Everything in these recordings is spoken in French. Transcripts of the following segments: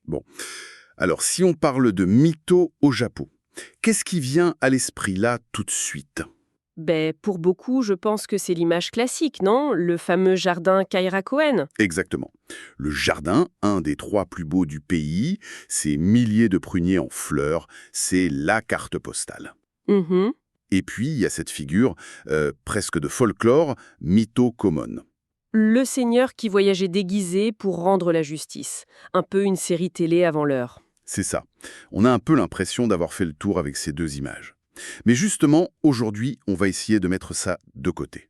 Bon, alors si on parle de mythos au Japon, qu'est-ce qui vient à l'esprit là tout de suite? Pour beaucoup, je pense que c'est l'image classique, non? Le fameux jardin Kairakoen. Exactement. Le jardin, un des 3 plus beaux du pays, ces milliers de pruniers en fleurs, c'est la carte postale. Mhm. Et puis, il y a cette figure, presque de folklore, Mito Komon. Le seigneur qui voyageait déguisé pour rendre la justice. Un peu une série télé avant l'heure. C'est ça. On a un peu l'impression d'avoir fait le tour avec ces 2 images. Mais justement, aujourd'hui, on va essayer de mettre ça de côté.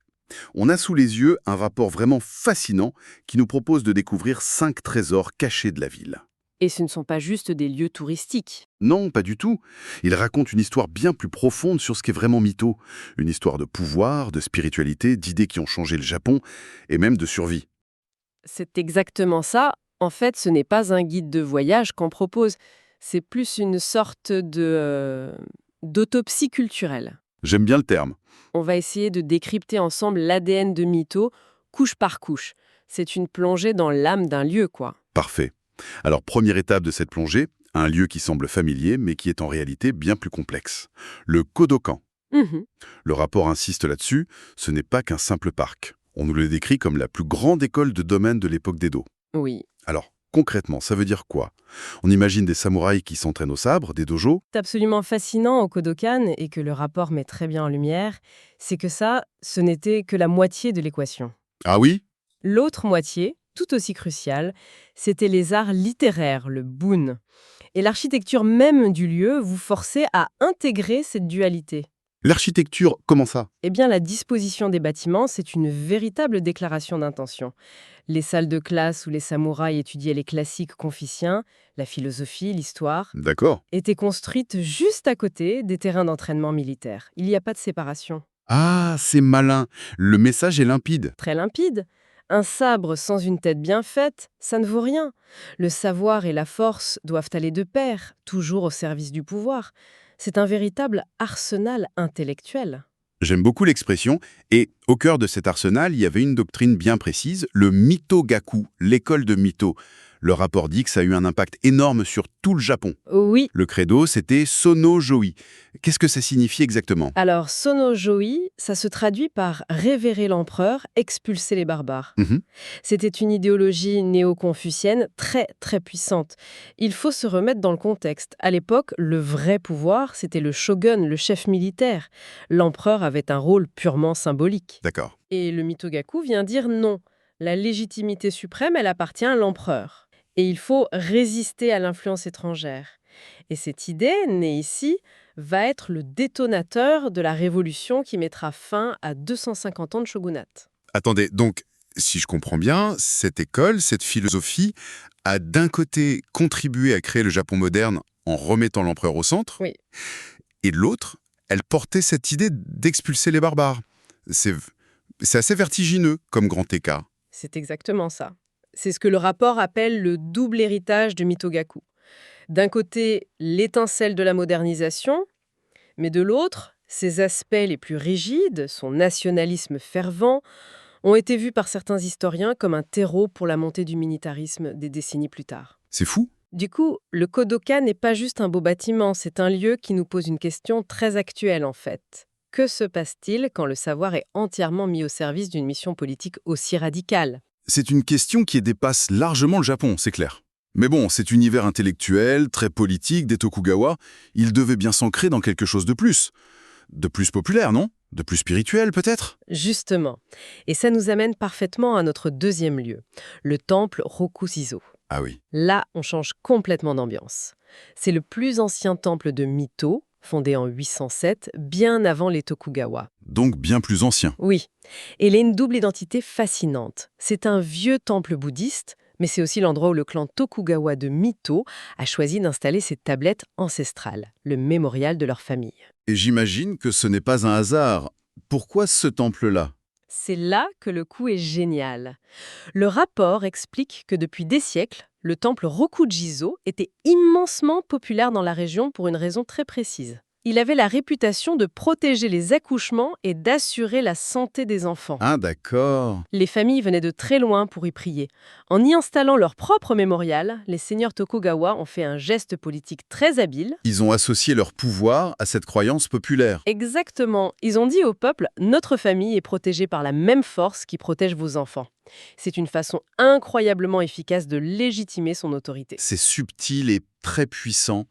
On a sous les yeux un rapport vraiment fascinant qui nous propose de découvrir 5 trésors cachés de la ville. Et ce ne sont pas juste des lieux touristiques. Non, pas du tout. Il raconte une histoire bien plus profonde sur ce qu'est vraiment mytho. Une histoire de pouvoir, de spiritualité, d'idées qui ont changé le Japon, et même de survie. C'est exactement ça. En fait, ce n'est pas un guide de voyage qu'on propose. C'est plus une sorte d'autopsie culturelle. J'aime bien le terme. On va essayer de décrypter ensemble l'ADN de Mito, couche par couche. C'est une plongée dans l'âme d'un lieu, quoi. Parfait. Alors, première étape de cette plongée, un lieu qui semble familier, mais qui est en réalité bien plus complexe. Le Kodokan. Mhm. Le rapport insiste là-dessus, ce n'est pas qu'un simple parc. On nous le décrit comme la plus grande école de domaine de l'époque d'Edo. Oui. Alors, concrètement, ça veut dire quoi? On imagine des samouraïs qui s'entraînent au sabre, des dojos. C'est absolument fascinant au Kodokan et que le rapport met très bien en lumière, c'est que ça, ce n'était que la moitié de l'équation. Ah oui? L'autre moitié, tout aussi cruciale, c'était les arts littéraires, le bun. Et l'architecture même du lieu vous forçait à intégrer cette dualité. L'architecture, comment ça? Eh bien, la disposition des bâtiments, c'est une véritable déclaration d'intention. Les salles de classe où les samouraïs étudiaient les classiques confuciens, la philosophie, l'histoire, D'accord. étaient construites juste à côté des terrains d'entraînement militaire. Il n'y a pas de séparation. Ah, c'est malin. Le message est limpide. Très limpide. Un sabre sans une tête bien faite, ça ne vaut rien. Le savoir et la force doivent aller de pair, toujours au service du pouvoir. C'est un véritable arsenal intellectuel. J'aime beaucoup l'expression, et au cœur de cet arsenal, il y avait une doctrine bien précise, le Mito-gaku, l'école de Mito. Le rapport dit que ça a eu un impact énorme sur tout le Japon. Oui, Le credo, c'était Sono Joi. Qu'est-ce que ça signifie exactement? alors Sono-joi, ça se traduit par révérer l'empereur, expulser les barbares. Mhm. C'était une idéologie néo-confucienne très très puissante. Il faut se remettre dans le contexte. À l'époque, le vrai pouvoir, c'était le shogun, le chef militaire. L'empereur avait un rôle purement symbolique. D'accord. Et le Mitogaku vient dire non. La légitimité suprême, elle appartient à l'empereur. Et il faut résister à l'influence étrangère. Et cette idée, née ici, va être le détonateur de la révolution qui mettra fin à 250 ans de shogunat. Attendez, donc, si je comprends bien, cette école, cette philosophie, a d'un côté contribué à créer le Japon moderne en remettant l'empereur au centre, Oui. et de l'autre, elle portait cette idée d'expulser les barbares. C'est assez vertigineux comme grand écart. C'est exactement ça. C'est ce que le rapport appelle le double héritage de Mitogaku. D'un côté, l'étincelle de la modernisation, mais de l'autre, ses aspects les plus rigides, son nationalisme fervent, ont été vus par certains historiens comme un terreau pour la montée du militarisme des décennies plus tard. C'est fou. Du coup, le Kodokan n'est pas juste un beau bâtiment, c'est un lieu qui nous pose une question très actuelle en fait. Que se passe-t-il quand le savoir est entièrement mis au service d'une mission politique aussi radicale ? C'est une question qui dépasse largement le Japon, c'est clair. Mais bon, cet univers intellectuel, très politique des Tokugawa, il devait bien s'ancrer dans quelque chose de plus. De plus populaire, non? De plus spirituel, peut-être? Justement. Et ça nous amène parfaitement à notre deuxième lieu, le temple Rokusizo. Ah oui. Là, on change complètement d'ambiance. C'est le plus ancien temple de Mito, fondé en 807, bien avant les Tokugawa. Donc bien plus ancien. Oui, et il a une double identité fascinante. C'est un vieux temple bouddhiste, mais c'est aussi l'endroit où le clan Tokugawa de Mito a choisi d'installer ses tablettes ancestrales, le mémorial de leur famille. Et j'imagine que ce n'est pas un hasard. Pourquoi ce temple-là? C'est là que le coup est génial. Le rapport explique que depuis des siècles, le temple Rokujizo était immensement populaire dans la région pour une raison très précise. Il avait la réputation de protéger les accouchements et d'assurer la santé des enfants. Ah, d'accord. Les familles venaient de très loin pour y prier. En y installant leur propre mémorial, les seigneurs Tokugawa ont fait un geste politique très habile. Ils ont associé leur pouvoir à cette croyance populaire. Exactement. Ils ont dit au peuple, notre famille est protégée par la même force qui protège vos enfants. C'est une façon incroyablement efficace de légitimer son autorité. C'est subtil et très puissant.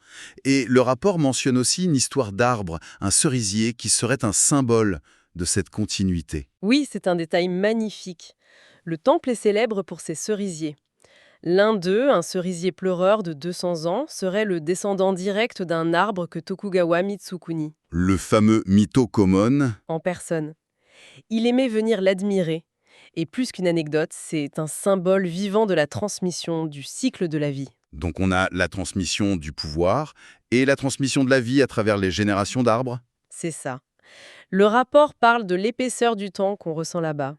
Et le rapport mentionne aussi une histoire d'arbre, un cerisier, qui serait un symbole de cette continuité. Oui, c'est un détail magnifique. Le temple est célèbre pour ses cerisiers. L'un d'eux, un cerisier pleureur de 200 ans, serait le descendant direct d'un arbre que Tokugawa Mitsukuni, Le fameux Mito-Komon. en personne. Il aimait venir l'admirer. Et plus qu'une anecdote, c'est un symbole vivant de la transmission du cycle de la vie. Donc on a la transmission du pouvoir et la transmission de la vie à travers les générations d'arbres. C'est ça. Le rapport parle de l'épaisseur du temps qu'on ressent là-bas.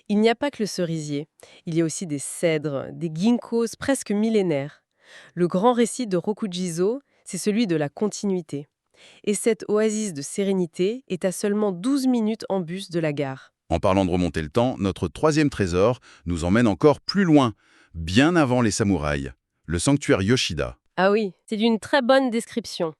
Il n'y a pas que le cerisier. Il y a aussi des cèdres, des ginkgos presque millénaires. Le grand récit de Rokujizo, c'est celui de la continuité. Et cette oasis de sérénité est à seulement 12 minutes en bus de la gare. En parlant de remonter le temps, notre troisième trésor nous emmène encore plus loin, bien avant les samouraïs, le sanctuaire Yoshida. Ah oui, c'est d'une très bonne description.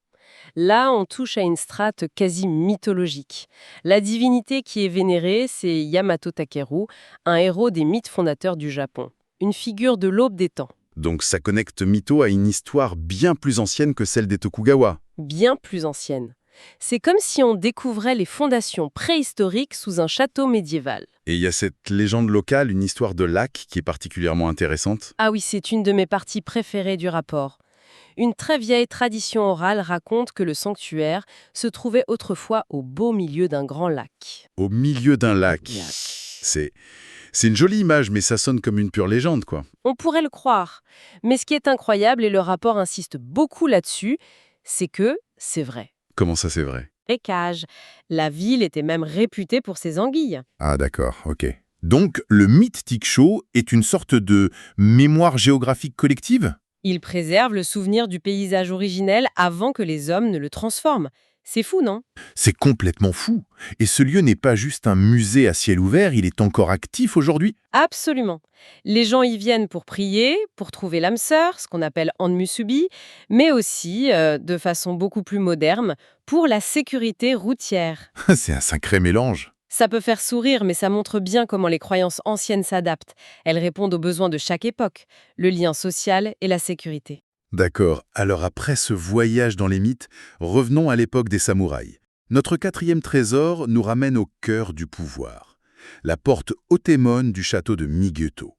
Là, on touche à une strate quasi mythologique. La divinité qui est vénérée, c'est Yamato Takeru, un héros des mythes fondateurs du Japon. Une figure de l'aube des temps. Donc ça connecte Mito à une histoire bien plus ancienne que celle des Tokugawa. Bien plus ancienne. C'est comme si on découvrait les fondations préhistoriques sous un château médiéval. Et il y a cette légende locale, une histoire de lac qui est particulièrement intéressante. Ah oui, c'est une de mes parties préférées du rapport. Une très vieille tradition orale raconte que le sanctuaire se trouvait autrefois au beau milieu d'un grand lac. Au milieu d'un lac. C'est une jolie image, mais ça sonne comme une pure légende, quoi. On pourrait le croire. Mais ce qui est incroyable, et le rapport insiste beaucoup là-dessus, c'est que c'est vrai. Comment ça, c'est vrai? Écage. La ville était même réputée pour ses anguilles. Ah d'accord, ok. Donc le mythe Tiksho est une sorte de mémoire géographique collective? Il préserve le souvenir du paysage originel avant que les hommes ne le transforment. C'est fou, non? C'est complètement fou. Et ce lieu n'est pas juste un musée à ciel ouvert, il est encore actif aujourd'hui? Absolument. Les gens y viennent pour prier, pour trouver l'âme sœur, ce qu'on appelle Anmusubi, mais aussi, de façon beaucoup plus moderne, pour la sécurité routière. C'est un sacré mélange. Ça peut faire sourire, mais ça montre bien comment les croyances anciennes s'adaptent. Elles répondent aux besoins de chaque époque, le lien social et la sécurité. D'accord, alors après ce voyage dans les mythes, revenons à l'époque des samouraïs. Notre quatrième trésor nous ramène au cœur du pouvoir. La porte Otemon du château de Migeto.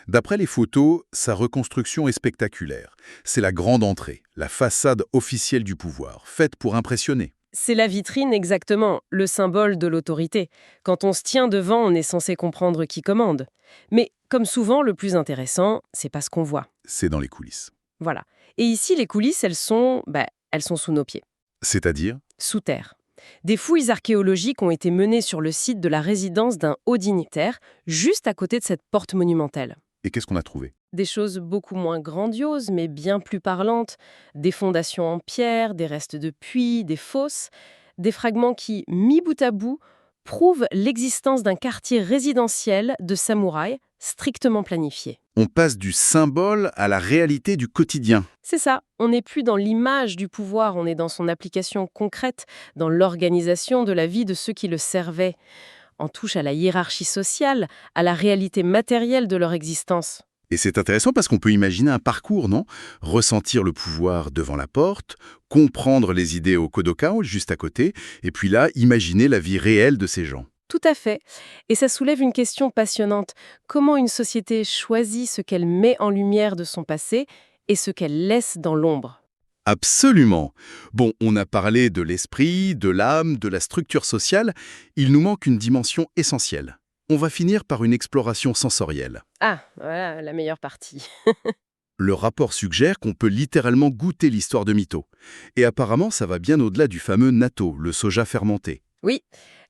D'après les photos, sa reconstruction est spectaculaire. C'est la grande entrée, la façade officielle du pouvoir, faite pour impressionner. C'est la vitrine exactement, le symbole de l'autorité. Quand on se tient devant, on est censé comprendre qui commande. Mais comme souvent, le plus intéressant, c'est pas ce qu'on voit. C'est dans les coulisses. Voilà. Et ici, les coulisses, elles sont sous nos pieds, C'est-à-dire? sous terre. Des fouilles archéologiques ont été menées sur le site de la résidence d'un haut dignitaire, juste à côté de cette porte monumentale. Et qu'est-ce qu'on a trouvé? Des choses beaucoup moins grandioses, mais bien plus parlantes. Des fondations en pierre, des restes de puits, des fosses. Des fragments qui, mis bout à bout, prouvent l'existence d'un quartier résidentiel de samouraïs strictement planifié. On passe du symbole à la réalité du quotidien. C'est ça, on n'est plus dans l'image du pouvoir, on est dans son application concrète, dans l'organisation de la vie de ceux qui le servaient. On touche à la hiérarchie sociale, à la réalité matérielle de leur existence. Et c'est intéressant parce qu'on peut imaginer un parcours, non? Ressentir le pouvoir devant la porte, comprendre les idées au Kodokan, juste à côté, et puis là, imaginer la vie réelle de ces gens. Tout à fait. Et ça soulève une question passionnante. Comment une société choisit ce qu'elle met en lumière de son passé et ce qu'elle laisse dans l'ombre? Absolument. Bon, on a parlé de l'esprit, de l'âme, de la structure sociale. Il nous manque une dimension essentielle. On va finir par une exploration sensorielle. Ah, voilà la meilleure partie. Le rapport suggère qu'on peut littéralement goûter l'histoire de Mito. Et apparemment, ça va bien au-delà du fameux natto, le soja fermenté. Oui,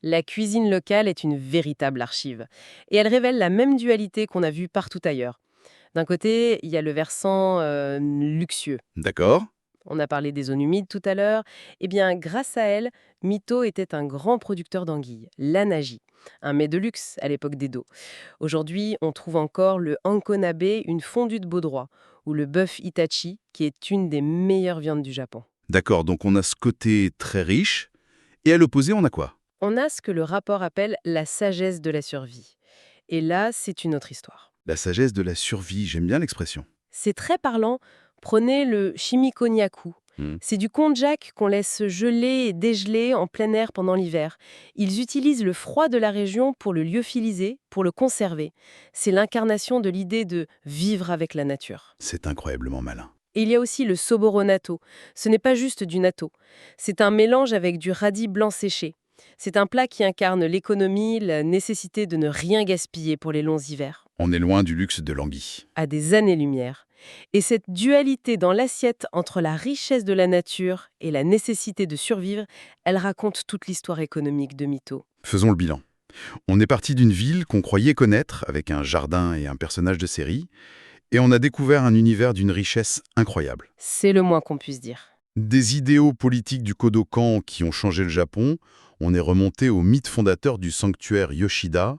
la cuisine locale est une véritable archive. Et elle révèle la même dualité qu'on a vue partout ailleurs. D'un côté, il y a le versant luxueux. D'accord? On a parlé des zones humides tout à l'heure. Eh bien, grâce à elle, Mito était un grand producteur d'anguilles, l'anagi, un mets de luxe à l'époque d'Edo. Aujourd'hui, on trouve encore le hankonabe, une fondue de Baudroie, ou le bœuf Itachi, qui est une des meilleures viandes du Japon. D'accord, donc on a ce côté très riche, et à l'opposé, on a quoi? On a ce que le rapport appelle la sagesse de la survie. Et là, c'est une autre histoire. La sagesse de la survie, j'aime bien l'expression. C'est très parlant. Prenez le shimikonyaku. Hmm. C'est du konjac qu'on laisse geler et dégeler en plein air pendant l'hiver. Ils utilisent le froid de la région pour le lyophilisé, pour le conserver. C'est l'incarnation de l'idée de vivre avec la nature. C'est incroyablement malin. Et il y a aussi le soboro natto. Ce n'est pas juste du natto. C'est un mélange avec du radis blanc séché. C'est un plat qui incarne l'économie, la nécessité de ne rien gaspiller pour les longs hivers, On est loin du luxe de l'anguille. à des années-lumière. Et cette dualité dans l'assiette entre la richesse de la nature et la nécessité de survivre, elle raconte toute l'histoire économique de Mito. Faisons le bilan. On est parti d'une ville qu'on croyait connaître, avec un jardin et un personnage de série, et on a découvert un univers d'une richesse incroyable. C'est le moins qu'on puisse dire. Des idéaux politiques du Kodokan qui ont changé le Japon, on est remonté au mythe fondateur du sanctuaire Yoshida,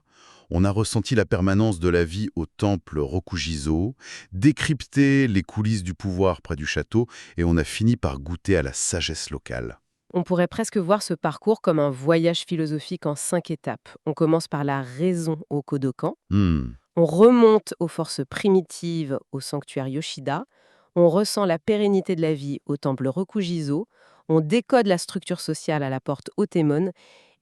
on a ressenti la permanence de la vie au temple Rokujizo, décrypté les coulisses du pouvoir près du château, et on a fini par goûter à la sagesse locale. On pourrait presque voir ce parcours comme un voyage philosophique en 5 étapes. On commence par la raison au Kodokan, on remonte aux forces primitives au sanctuaire Yoshida, on ressent la pérennité de la vie au temple Rokujizo, on décode la structure sociale à la porte Otemon,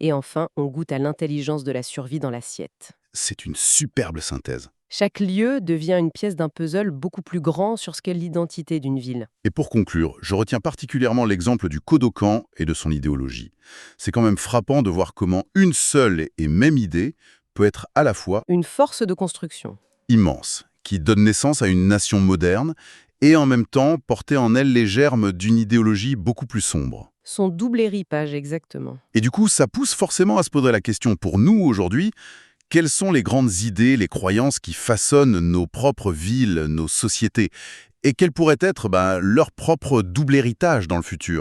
et enfin, on goûte à l'intelligence de la survie dans l'assiette. C'est une superbe synthèse. Chaque lieu devient une pièce d'un puzzle beaucoup plus grand sur ce qu'est l'identité d'une ville. Et pour conclure, je retiens particulièrement l'exemple du Kodokan et de son idéologie. C'est quand même frappant de voir comment une seule et même idée peut être à la fois Une force de construction. immense, qui donne naissance à une nation moderne, et en même temps porter en elle les germes d'une idéologie beaucoup plus sombre. Son double héritage, exactement. Et du coup, ça pousse forcément à se poser la question pour nous aujourd'hui, quelles sont les grandes idées, les croyances qui façonnent nos propres villes, nos sociétés, et quel pourrait être leur propre double héritage dans le futur?